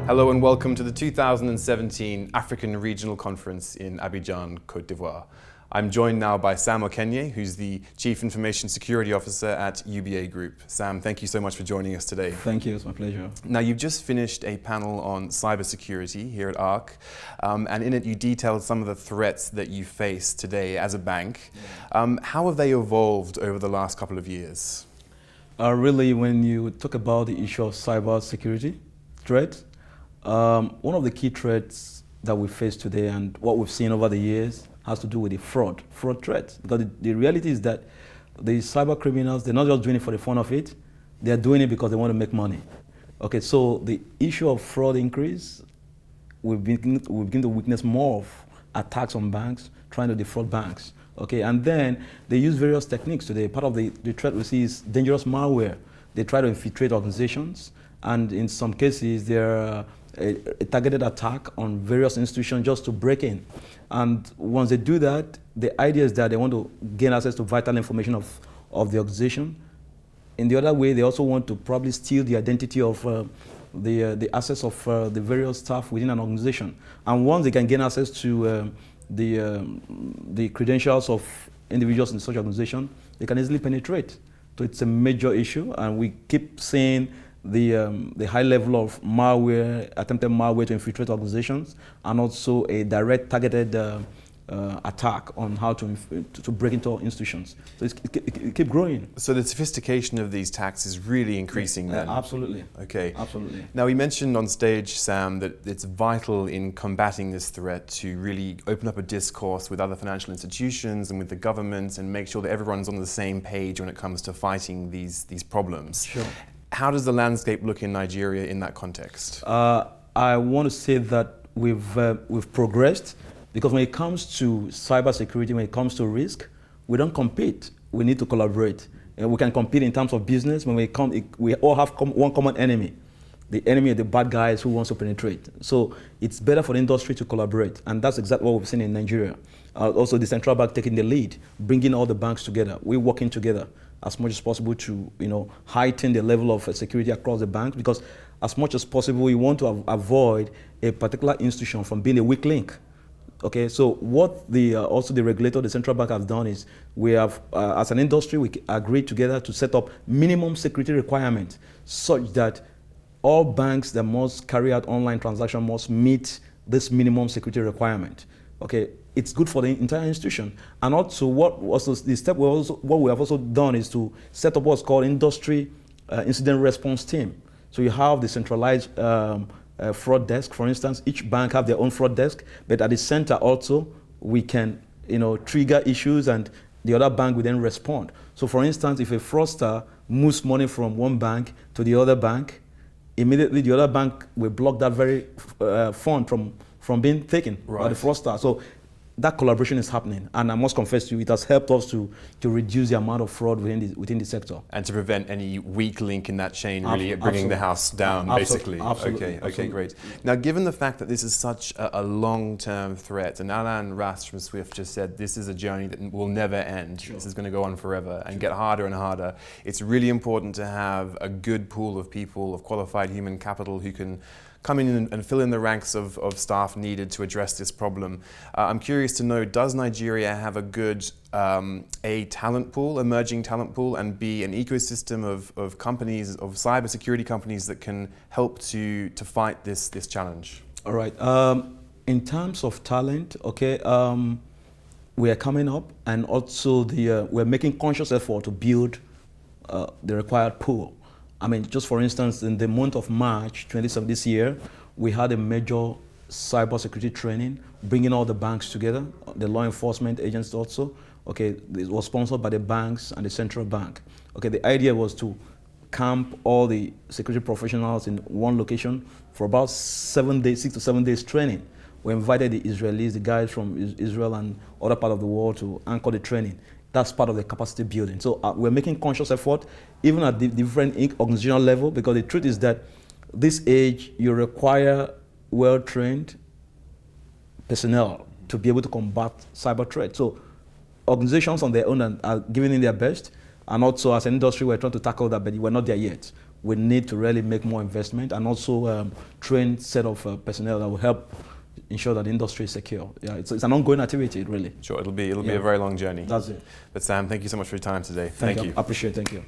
Hello and welcome to the 2017 African Regional Conference in Abidjan, Côte d'Ivoire. I'm joined now by Sam Okenye, who's the Chief Information Security Officer at UBA Group. Sam, thank you so much for joining us today. Thank you, it's my pleasure. Now, you've just finished a panel on cybersecurity here at ARC, and in it you detailed some of the threats that you face today as a bank. How have they evolved over the last couple of years? Really, when you talk about the issue of cybersecurity threat, one of the key threats that we face today and what we've seen over the years has to do with the fraud threat. Because the reality is that the cyber criminals, they're not just doing it for the fun of it, they're doing it because they want to make money. Okay, so the issue of fraud increase, we've begin to witness more of attacks on banks, trying to defraud banks. Okay, and then they use various techniques today. Part of the threat we see is dangerous malware. They try to infiltrate organizations, and in some cases, they're a targeted attack on various institutions just to break in. And once they do that, the idea is that they want to gain access to vital information of the organization. In the other way, they also want to probably steal the identity of the assets of the various staff within an organization. And once they can gain access to the credentials of individuals in such organization, they can easily penetrate. So it's a major issue, and we keep seeing the high level of malware, attempted malware to infiltrate organizations, and also a direct targeted attack on how to break into institutions. So it keep growing. So the sophistication of these attacks is really increasing then? Absolutely. Okay. Absolutely. Now, we mentioned on stage, Sam, that it's vital in combating this threat to really open up a discourse with other financial institutions and with the government and make sure that everyone's on the same page when it comes to fighting these problems. Sure. How does the landscape look in Nigeria in that context? I want to say that we've progressed, because when it comes to cybersecurity, when it comes to risk, we don't compete. We need to collaborate. And we can compete in terms of business when we all have one common enemy. The enemy are the bad guys who wants to penetrate. So it's better for the industry to collaborate, and that's exactly what we've seen in Nigeria. Also, the central bank taking the lead, bringing all the banks together. We're working together as much as possible to heighten the level of security across the banks, because as much as possible we want to avoid a particular institution from being a weak link. Okay, so what also the regulator, the central bank, has done is we have, as an industry, we agreed together to set up minimum security requirements such that all banks that must carry out online transactions must meet this minimum security requirement. Okay, it's good for the entire institution. And also, what we have also done is to set up what's called industry incident response team. So you have the centralized fraud desk, for instance. Each bank have their own fraud desk, but at the center also we can trigger issues, and the other bank will then respond. So for instance, if a fraudster moves money from one bank to the other bank, immediately the other bank will block that very fund from being taken by the fraudster. So that collaboration is happening, and I must confess to you, it has helped us to reduce the amount of fraud within the sector. And to prevent any weak link in that chain, really bringing the house down, basically. Absolutely. Okay, great. Now, given the fact that this is such a long-term threat, and Alan Rast from SWIFT just said this is a journey that will never end. Sure. This is going to go on forever and get harder and harder. It's really important to have a good pool of people, of qualified human capital who can come in and fill in the ranks of staff needed to address this problem. I'm curious to know, does Nigeria have a good A, talent pool, emerging talent pool, and B, an ecosystem of companies, of cybersecurity companies that can help to fight this challenge? All right. In terms of talent, okay, we are coming up, and also we're making conscious effort to build the required pool. I mean, just for instance, in the month of March 2017 this year, we had a major cybersecurity training, bringing all the banks together, the law enforcement agents also. Okay, it was sponsored by the banks and the central bank. Okay, the idea was to camp all the security professionals in one location for about 7 days, 6 to 7 days training. We invited the Israelis, the guys from Israel and other part of the world to anchor the training. That's part of the capacity building. So we're making conscious effort, even at the different organizational level, because the truth is that this age, you require well-trained personnel to be able to combat cyber threats. So organizations on their own are giving in their best, and also as an industry, we're trying to tackle that, but we're not there yet. we need to really make more investment and also train set of personnel that will help ensure that the industry is secure. Yeah, it's an ongoing activity, really. Sure, it'll be a very long journey. That's it. But Sam, thank you so much for your time today. Thank you. I appreciate it. Thank you.